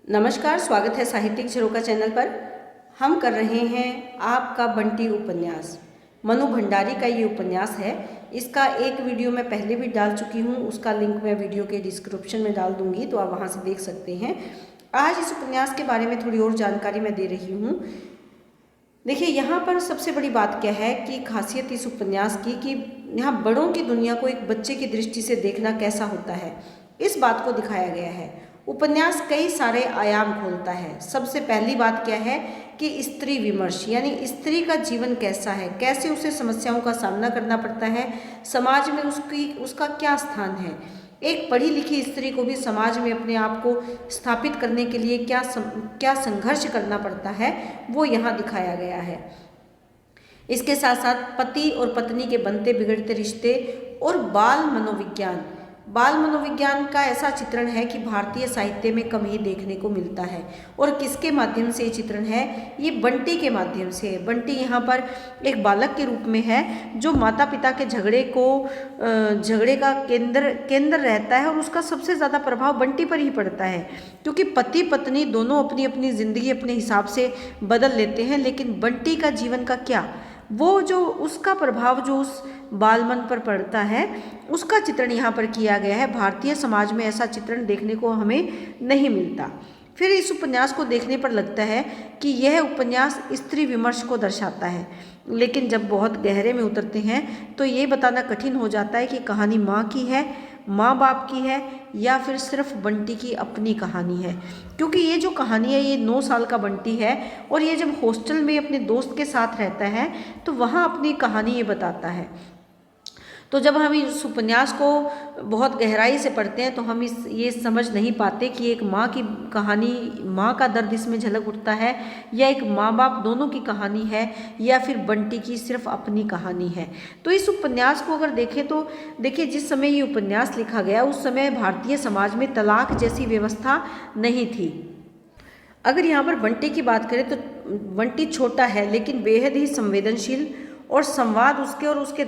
नमस्कार, स्वागत है साहित्यिक झरोखा चैनल पर। हम कर रहे हैं आपका बंटी उपन्यास। मनु भंडारी का ये उपन्यास है। इसका एक वीडियो मैं पहले भी डाल चुकी हूँ, उसका लिंक मैं वीडियो के डिस्क्रिप्शन में डाल दूँगी, तो आप वहाँ से देख सकते हैं। आज इस उपन्यास के बारे में थोड़ी और जानकारी मैं दे रही हूँ। देखिए, यहाँ पर सबसे बड़ी बात क्या है कि खासियत इस उपन्यास की कि यहाँ बड़ों की दुनिया को एक बच्चे की दृष्टि से देखना कैसा होता है, इस बात को दिखाया गया है। उपन्यास कई सारे आयाम खोलता है। सबसे पहली बात क्या है कि स्त्री विमर्श, यानी स्त्री का जीवन कैसा है, कैसे उसे समस्याओं का सामना करना पड़ता है, समाज में उसका क्या स्थान है। एक पढ़ी लिखी स्त्री को भी समाज में अपने आप को स्थापित करने के लिए क्या संघर्ष करना पड़ता है, वो यहाँ दिखाया गया है। इसके साथ साथ पति और पत्नी के बनते बिगड़ते रिश्ते और बाल मनोविज्ञान का ऐसा चित्रण है कि भारतीय साहित्य में कम ही देखने को मिलता है। और किसके माध्यम से ये चित्रण है? ये बंटी के माध्यम से है। बंटी यहाँ पर एक बालक के रूप में है जो माता पिता के झगड़े का केंद्र रहता है, और उसका सबसे ज़्यादा प्रभाव बंटी पर ही पड़ता है, क्योंकि पति पत्नी दोनों अपनी अपनी ज़िंदगी अपने हिसाब से बदल लेते हैं, लेकिन बंटी का जीवन का क्या, वो जो उसका प्रभाव जो उस बालमन पर पड़ता है, उसका चित्रण यहाँ पर किया गया है। भारतीय समाज में ऐसा चित्रण देखने को हमें नहीं मिलता। फिर इस उपन्यास को देखने पर लगता है कि यह उपन्यास स्त्री विमर्श को दर्शाता है, लेकिन जब बहुत गहरे में उतरते हैं तो ये बताना कठिन हो जाता है कि कहानी माँ की है, माँ बाप की है, या फिर सिर्फ बंटी की अपनी कहानी है। क्योंकि ये जो कहानी है, ये 9 साल का बंटी है, और ये जब हॉस्टल में अपने दोस्त के साथ रहता है तो वहाँ अपनी कहानी ये बताता है। तो जब हम इस उपन्यास को बहुत गहराई से पढ़ते हैं तो हम ये समझ नहीं पाते कि एक माँ की कहानी, माँ का दर्द इसमें झलक उठता है, या एक माँ बाप दोनों की कहानी है, या फिर बंटी की सिर्फ अपनी कहानी है। तो इस उपन्यास को अगर देखें तो देखिए, जिस समय ये उपन्यास लिखा गया उस समय भारतीय समाज में तलाक जैसी व्यवस्था नहीं थी। अगर यहाँ पर बंटी की बात करें तो बंटी छोटा है लेकिन बेहद ही संवेदनशील, और संवाद उसके और उसके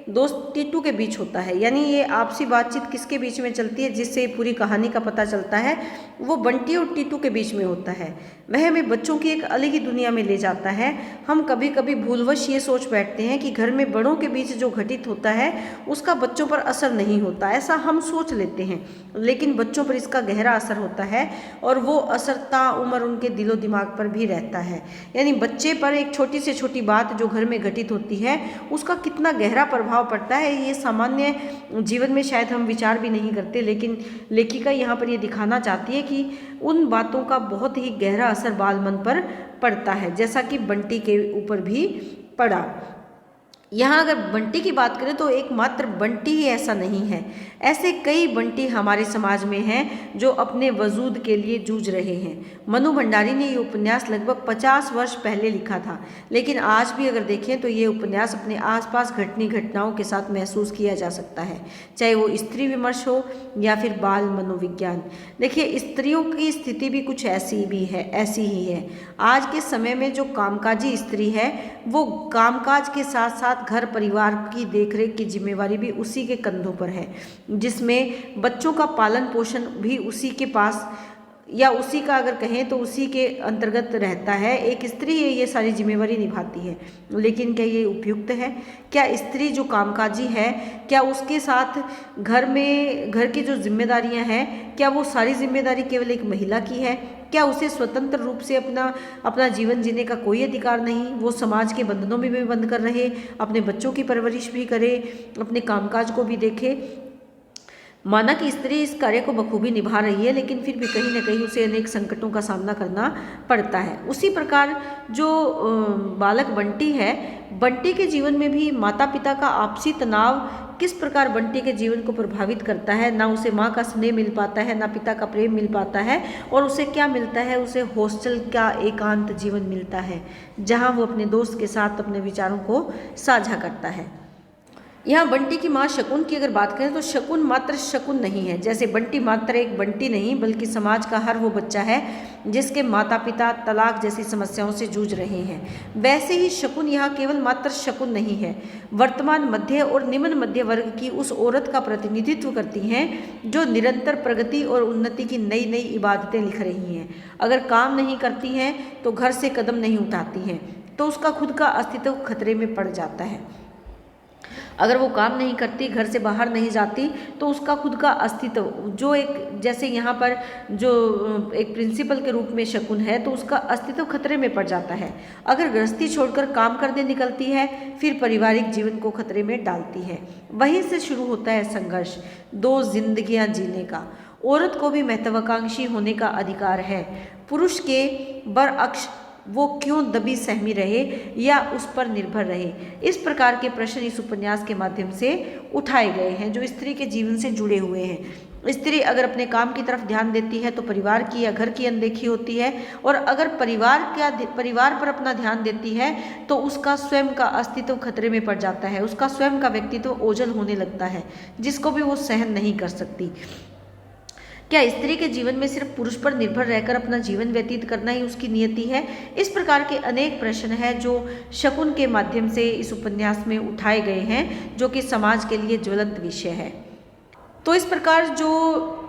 दोस्त टीटू के बीच होता है। यानी ये आपसी बातचीत किसके बीच में चलती है, जिससे पूरी कहानी का पता चलता है, वो बंटी और टीटू के बीच में होता है। वह हमें बच्चों की एक अलग ही दुनिया में ले जाता है। हम कभी कभी भूलवश ये सोच बैठते हैं कि घर में बड़ों के बीच जो घटित होता है उसका बच्चों पर असर नहीं होता, ऐसा हम सोच लेते हैं, लेकिन बच्चों पर इसका गहरा असर होता है, और वो असर ताउम्र उनके दिलो दिमाग पर भी रहता है। यानी बच्चे पर एक छोटी से छोटी बात जो घर में घटित होती है उसका कितना गहरा प्रभाव पड़ता है, ये सामान्य जीवन में शायद हम विचार भी नहीं करते, लेकिन लेखिका यहाँ पर ये दिखाना चाहती है कि उन बातों का बहुत ही गहरा असर बाल मन पर पड़ता है, जैसा कि बंटी के ऊपर भी पड़ा। यहाँ अगर बंटी की बात करें तो एकमात्र बंटी ही ऐसा नहीं है, ऐसे कई बंटी हमारे समाज में हैं जो अपने वजूद के लिए जूझ रहे हैं। मनु भंडारी ने ये उपन्यास लगभग 50 वर्ष पहले लिखा था, लेकिन आज भी अगर देखें तो ये उपन्यास अपने आसपास घटनी घटनाओं के साथ महसूस किया जा सकता है, चाहे वो स्त्री विमर्श हो या फिर बाल मनोविज्ञान। देखिए, स्त्रियों की स्थिति भी कुछ ऐसी ही है। आज के समय में जो कामकाजी स्त्री है वो कामकाज के साथ साथ घर परिवार की देखरेख की जिम्मेवारी भी उसी के कंधों पर है, जिसमें बच्चों का पालन पोषण भी उसी के पास, या उसी का अगर कहें तो उसी के अंतर्गत रहता है। एक स्त्री ये सारी जिम्मेवारी निभाती है, लेकिन क्या ये उपयुक्त है? क्या स्त्री जो कामकाजी है, क्या उसके साथ घर की जो जिम्मेदारियां हैं, क्या वो सारी जिम्मेदारी केवल एक महिला की है? क्या उसे स्वतंत्र रूप से अपना जीवन जीने का कोई अधिकार नहीं? वो समाज के बंधनों में भी बंद कर रहे, अपने बच्चों की परवरिश भी करे, अपने कामकाज को भी देखे। माना कि स्त्री इस कार्य को बखूबी निभा रही है, लेकिन फिर भी कहीं ना कहीं उसे अनेक संकटों का सामना करना पड़ता है। उसी प्रकार जो बालक बंटी है, बंटी के जीवन में भी माता पिता का आपसी तनाव किस प्रकार बंटी के जीवन को प्रभावित करता है। ना उसे माँ का स्नेह मिल पाता है, ना पिता का प्रेम मिल पाता है, और उसे क्या मिलता है? उसे हॉस्टल का एकांत जीवन मिलता है, जहाँ वो अपने दोस्त के साथ अपने विचारों को साझा करता है। यहाँ बंटी की माँ शकुन की अगर बात करें तो शकुन मात्र शकुन नहीं है। जैसे बंटी मात्र एक बंटी नहीं बल्कि समाज का हर वो बच्चा है जिसके माता पिता तलाक जैसी समस्याओं से जूझ रहे हैं, वैसे ही शकुन यहाँ केवल मात्र शकुन नहीं है, वर्तमान मध्य और निम्न मध्य वर्ग की उस औरत का प्रतिनिधित्व करती हैं जो निरंतर प्रगति और उन्नति की नई नई इबादतें लिख रही हैं। अगर काम नहीं करती हैं तो घर से कदम नहीं उठाती हैं तो उसका खुद का अस्तित्व खतरे में पड़ जाता है। अगर वो काम नहीं करती, घर से बाहर नहीं जाती तो उसका खुद का अस्तित्व जो एक, जैसे यहाँ पर जो एक प्रिंसिपल के रूप में शकुन है तो उसका अस्तित्व खतरे में पड़ जाता है। अगर गृहस्थी छोड़कर काम करने निकलती है फिर पारिवारिक जीवन को खतरे में डालती है। वहीं से शुरू होता है संघर्ष, दो जिंदगियां जीने का। औरत को भी महत्वाकांक्षी होने का अधिकार है। पुरुष के बरअक्स वो क्यों दबी सहमी रहे या उस पर निर्भर रहे। इस प्रकार के प्रश्न इस उपन्यास के माध्यम से उठाए गए हैं जो स्त्री के जीवन से जुड़े हुए हैं। स्त्री अगर अपने काम की तरफ ध्यान देती है तो परिवार की या घर की अनदेखी होती है, और अगर परिवार पर अपना ध्यान देती है तो उसका स्वयं का अस्तित्व खतरे में पड़ जाता है। उसका स्वयं का व्यक्तित्व ओझल होने लगता है जिसको भी वो सहन नहीं कर सकती। क्या स्त्री के जीवन में सिर्फ पुरुष पर निर्भर रहकर अपना जीवन व्यतीत करना ही उसकी नियति है? इस प्रकार के अनेक प्रश्न हैं जो शकुन के माध्यम से इस उपन्यास में उठाए गए हैं जो कि समाज के लिए ज्वलंत विषय है। तो इस प्रकार जो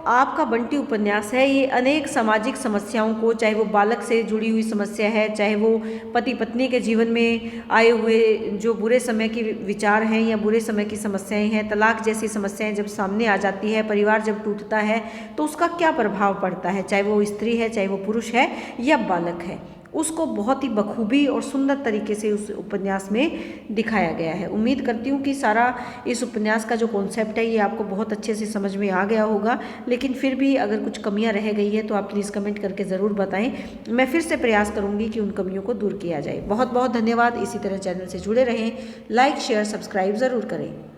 आपका बंटी उपन्यास है ये अनेक सामाजिक समस्याओं को, चाहे वो बालक से जुड़ी हुई समस्या है, चाहे वो पति पत्नी के जीवन में आए हुए जो बुरे समय के विचार हैं या बुरे समय की समस्याएं हैं, तलाक जैसी समस्याएं जब सामने आ जाती है, परिवार जब टूटता है तो उसका क्या प्रभाव पड़ता है, चाहे वो स्त्री है, चाहे वो पुरुष है या बालक है, उसको बहुत ही बखूबी और सुंदर तरीके से उस उपन्यास में दिखाया गया है। उम्मीद करती हूँ कि सारा इस उपन्यास का जो कॉन्सेप्ट है ये आपको बहुत अच्छे से समझ में आ गया होगा, लेकिन फिर भी अगर कुछ कमियाँ रह गई है तो आप प्लीज़ कमेंट करके ज़रूर बताएं। मैं फिर से प्रयास करूँगी कि उन कमियों को दूर किया जाए। बहुत बहुत धन्यवाद। इसी तरह चैनल से जुड़े रहें, लाइक शेयर सब्सक्राइब ज़रूर करें।